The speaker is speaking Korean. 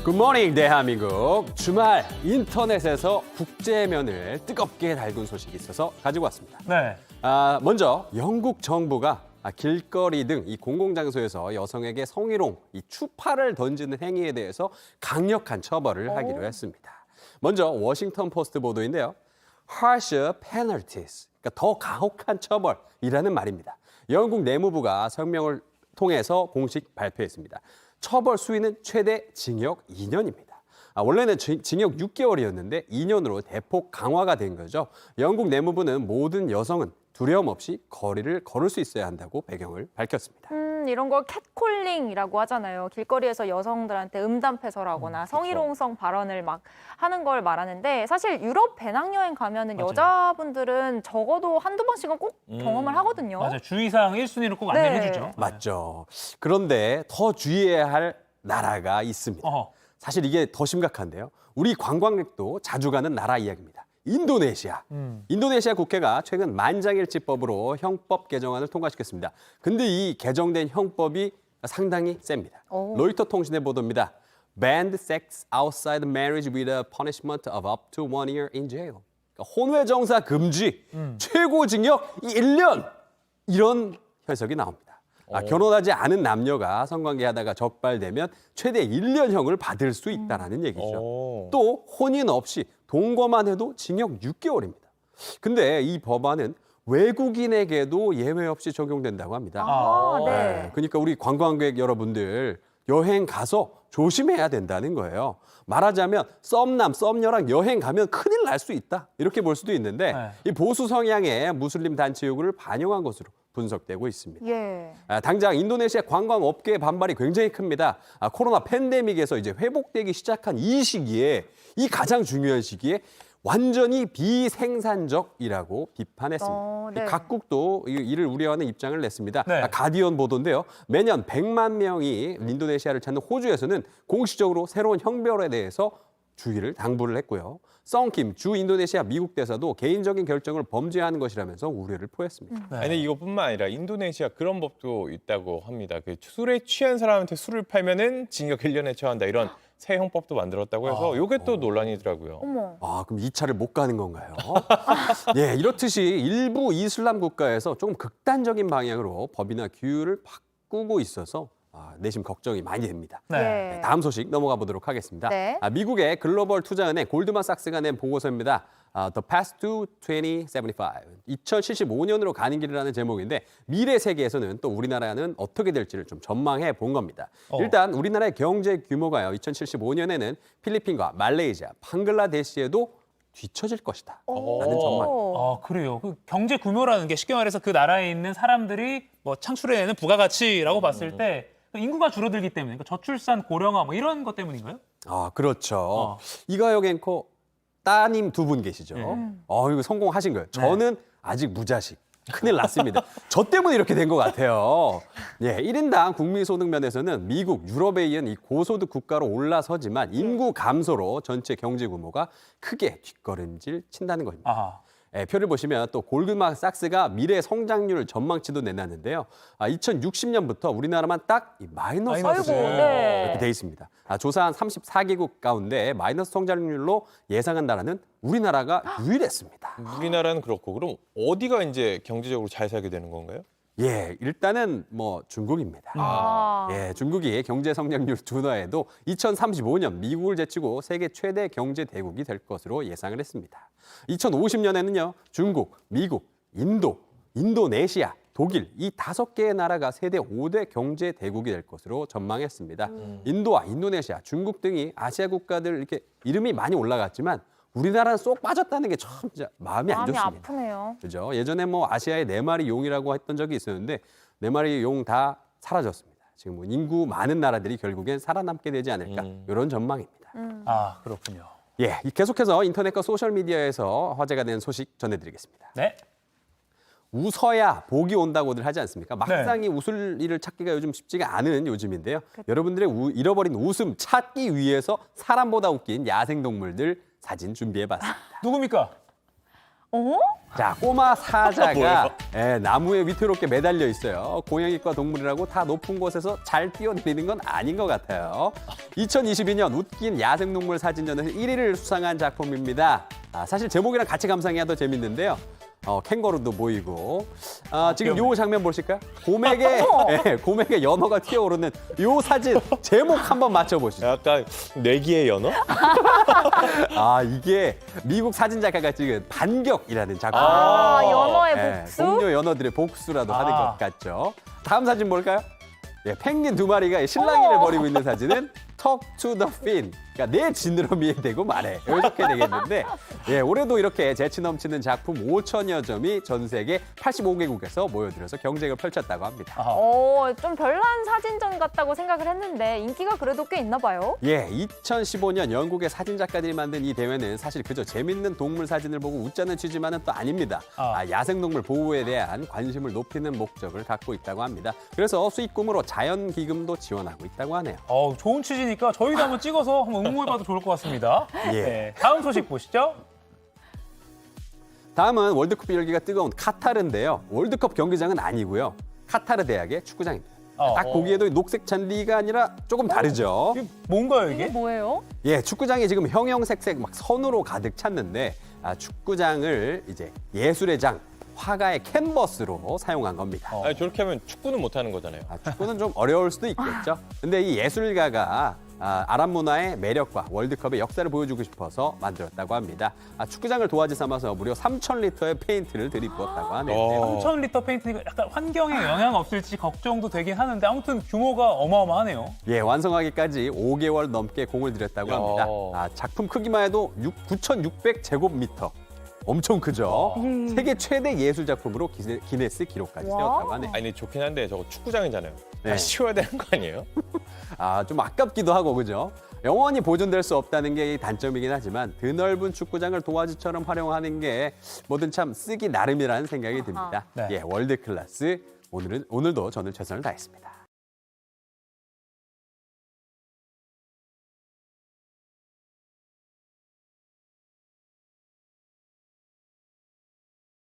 굿모닝 대한민국. 주말 인터넷에서 국제면을 뜨겁게 달군 소식이 있어서 가지고 왔습니다. 네. 먼저 영국 정부가 길거리 등 이 공공장소에서 여성에게 성희롱, 이 추파를 던지는 행위에 대해서 강력한 처벌을 하기로 했습니다. 먼저 워싱턴 포스트 보도인데요. harsher penalties, 그러니까 더 가혹한 처벌이라는 말입니다. 영국 내무부가 성명을 통해서 공식 발표했습니다. 처벌 수위는 최대 징역 2년입니다. 원래는 징역 6개월이었는데 2년으로 대폭 강화가 된 거죠. 영국 내무부는 모든 여성은 두려움 없이 거리를 걸을 수 있어야 한다고 배경을 밝혔습니다. 이런 걸 캣콜링이라고 하잖아요. 길거리에서 여성들한테 음담패설하거나 성희롱성 발언을 막 하는 걸 말하는데, 사실 유럽 배낭여행 가면은 맞아요. 여자분들은 적어도 한두 번씩은 꼭 경험을 하거든요. 맞아요. 주의사항 1순위로 꼭 안내를 네. 해주죠. 맞죠. 그런데 더 주의해야 할 나라가 있습니다. 어허. 사실 이게 더 심각한데요. 우리 관광객도 자주 가는 나라 이야기입니다. 인도네시아. 인도네시아 국회가 최근 만장일치법으로 형법 개정안을 통과시켰습니다. 근데 이 개정된 형법이 상당히 셉니다. 로이터 통신의 보도입니다. Banned sex outside marriage with a punishment of up to 1 year in jail. 그러니까 혼외정사 금지, 최고징역 1년. 이런 해석이 나옵니다. 결혼하지 않은 남녀가 성관계하다가 적발되면 최대 1년형을 받을 수 있다는 얘기죠. 또 혼인 없이 동거만 해도 징역 6개월입니다. 근데 이 법안은 외국인에게도 예외 없이 적용된다고 합니다. 네. 그러니까 우리 관광객 여러분들 여행 가서 조심해야 된다는 거예요. 말하자면 썸남, 썸녀랑 여행 가면 큰일 날 수 있다. 이렇게 볼 수도 있는데 네. 이 보수 성향의 무슬림 단체 요구를 반영한 것으로 분석되고 있습니다. 예. 당장 인도네시아 관광업계의 반발이 굉장히 큽니다. 코로나 팬데믹에서 이제 회복되기 시작한 이 시기에, 이 가장 중요한 시기에 완전히 비생산적이라고 비판했습니다. 네. 각국도 이를 우려하는 입장을 냈습니다. 네. 가디언 보도인데요. 매년 100만 명이 인도네시아를 찾는 호주에서는 공식적으로 새로운 형벌에 대해서 주의를 당부를 했고요. 썬킴 주 인도네시아 미국 대사도 개인적인 결정을 범죄하는 것이라면서 우려를 표했습니다. 네. 아니 이것뿐만 아니라 인도네시아 그런 법도 있다고 합니다. 그 술에 취한 사람한테 술을 팔면은 징역 1년에 처한다, 이런 새 형법도 만들었다고 해서 이게 또 논란이더라고요. 어머. 그럼 이 차를 못 가는 건가요? 예, 이렇듯이 일부 이슬람 국가에서 조금 극단적인 방향으로 법이나 규율을 바꾸고 있어서 내심 걱정이 많이 됩니다. 네. 예. 다음 소식 넘어가 보도록 하겠습니다. 네. 미국의 글로벌 투자은행 골드만삭스가 낸 보고서입니다. The Path to 2075. 2075년으로 가는 길이라는 제목인데 미래 세계에서는 또 우리나라는 어떻게 될지를 좀 전망해 본 겁니다. 일단 우리나라의 경제 규모가요. 2075년에는 필리핀과 말레이시아, 방글라데시에도 뒤처질 것이다. 라는 전망입니다. 그래요. 그 경제 규모라는 게 쉽게 말해서 그 나라에 있는 사람들이 뭐 창출해내는 부가가치라고 봤을 때 인구가 줄어들기 때문에, 그러니까 저출산, 고령화 뭐 이런 것 때문인가요? 그렇죠. 이가혁 앵커 따님 두 분 계시죠. 이거 성공하신 거예요. 저는 아직 무자식. 큰일 났습니다. 저 때문에 이렇게 된 것 같아요. 예, 1인당 국민소득 면에서는 미국, 유럽에 이은 이 고소득 국가로 올라서지만 인구 감소로 전체 경제 규모가 크게 뒷걸음질 친다는 겁니다. 아하. 표를 보시면 또 골드만삭스가 미래 성장률 전망치도 내놨는데요. 2060년부터 우리나라만 딱 이 마이너스 마이너스. 아이고, 네. 이렇게 돼 있습니다. 조사한 34개국 가운데 마이너스 성장률로 예상한 나라는 우리나라가 유일했습니다. 우리나라는 그렇고 그럼 어디가 이제 경제적으로 잘 살게 되는 건가요? 예, 일단은 뭐 중국입니다. 예, 중국이 경제 성장률 둔화에도 2035년 미국을 제치고 세계 최대 경제 대국이 될 것으로 예상을 했습니다. 2050년에는요, 중국, 미국, 인도, 인도네시아, 독일 이 5개의 나라가 세계 5대 경제 대국이 될 것으로 전망했습니다. 인도와 인도네시아, 중국 등이 아시아 국가들 이렇게 이름이 많이 올라갔지만 우리나라는 쏙 빠졌다는 게 참 진짜 마음이 안 마음이 좋습니다. 아프네요. 그죠? 예전에 뭐 아시아의 4마리 용이라고 했던 적이 있었는데 4마리 용 다 사라졌습니다. 지금 뭐 인구 많은 나라들이 결국엔 살아남게 되지 않을까 이런 전망입니다. 그렇군요. 예, 계속해서 인터넷과 소셜 미디어에서 화제가 된 소식 전해드리겠습니다. 네. 웃어야 복이 온다고들 하지 않습니까? 막상 웃을 일을 찾기가 요즘 쉽지가 않은 요즘인데요. 여러분들의 잃어버린 웃음 찾기 위해서 사람보다 웃긴 야생동물들 사진 준비해봤습니다. 누굽니까? 어? 자, 꼬마 사자가 뭐예요? 나무에 위태롭게 매달려 있어요. 고양이과 동물이라고 다 높은 곳에서 잘 뛰어내리는 건 아닌 것 같아요. 2022년 웃긴 야생동물 사진전에서 1위를 수상한 작품입니다. 사실 제목이랑 같이 감상해야 더 재밌는데요. 캥거루도 보이고 지금 요 장면 보실까요? 곰에게 연어가 튀어오르는 요 사진 제목 한번 맞춰보시죠. 약간 내기의 연어? 이게 미국 사진 작가가 찍은 반격이라는 작품이에요. 연어의 복수? 동료 연어들의 복수라도 하는 것 같죠. 다음 사진 볼까요? 펭귄 2마리가 실랑이를 벌이고 있는 사진은 Talk to the fin. 그러니까 내 지느러미에 대고 말해. 이렇게 되겠는데 올해도 이렇게 재치 넘치는 작품 5천여 점이 전 세계 85개국에서 모여들어서 경쟁을 펼쳤다고 합니다. 좀 별난 사진전 같다고 생각을 했는데 인기가 그래도 꽤 있나 봐요. 2015년 영국의 사진 작가들이 만든 이 대회는 사실 그저 재밌는 동물 사진을 보고 웃자는 취지만은 또 아닙니다. 야생동물 보호에 대한 관심을 높이는 목적을 갖고 있다고 합니다. 그래서 수익금으로 자연기금도 지원하고 있다고 하네요. 좋은 취지니까 저희도 한번 찍어서 한번 응모해봐도 좋을 것 같습니다. 예. 네, 다음 소식 보시죠. 다음은 월드컵 열기가 뜨거운 카타르인데요. 월드컵 경기장은 아니고요. 카타르 대학의 축구장입니다. 딱 보기에도 녹색 잔디가 아니라 조금 다르죠. 이게 뭔가요, 이게 이게? 뭐예요? 축구장이 지금 형형색색 막 선으로 가득 찼는데 축구장을 이제 예술의 장, 화가의 캔버스로 사용한 겁니다. 아니, 저렇게 하면 축구는 못 하는 거잖아요. 축구는 좀 어려울 수도 있겠죠. 근데 이 예술가가 아랍 문화의 매력과 월드컵의 역사를 보여주고 싶어서 만들었다고 합니다. 축구장을 도화지 삼아서 무려 3,000리터의 페인트를 들이부었다고 하네요. 3,000리터 페인트니까 약간 환경에 영향 없을지 걱정도 되긴 하는데 아무튼 규모가 어마어마하네요. 완성하기까지 5개월 넘게 공을 들였다고 합니다. 작품 크기만 해도 9,600제곱미터. 엄청 크죠. 세계 최대 예술 작품으로 기네스 기록까지 세웠다고 하네요. 아니, 좋긴 한데 저거 축구장이잖아요. 네. 다시 치워야 되는 거 아니에요? 좀 아깝기도 하고 그죠? 영원히 보존될 수 없다는 게 단점이긴 하지만 드넓은 축구장을 도화지처럼 활용하는 게 뭐든 참 쓰기 나름이라는 생각이 듭니다. 네. 월드 클래스 오늘도 저는 최선을 다했습니다.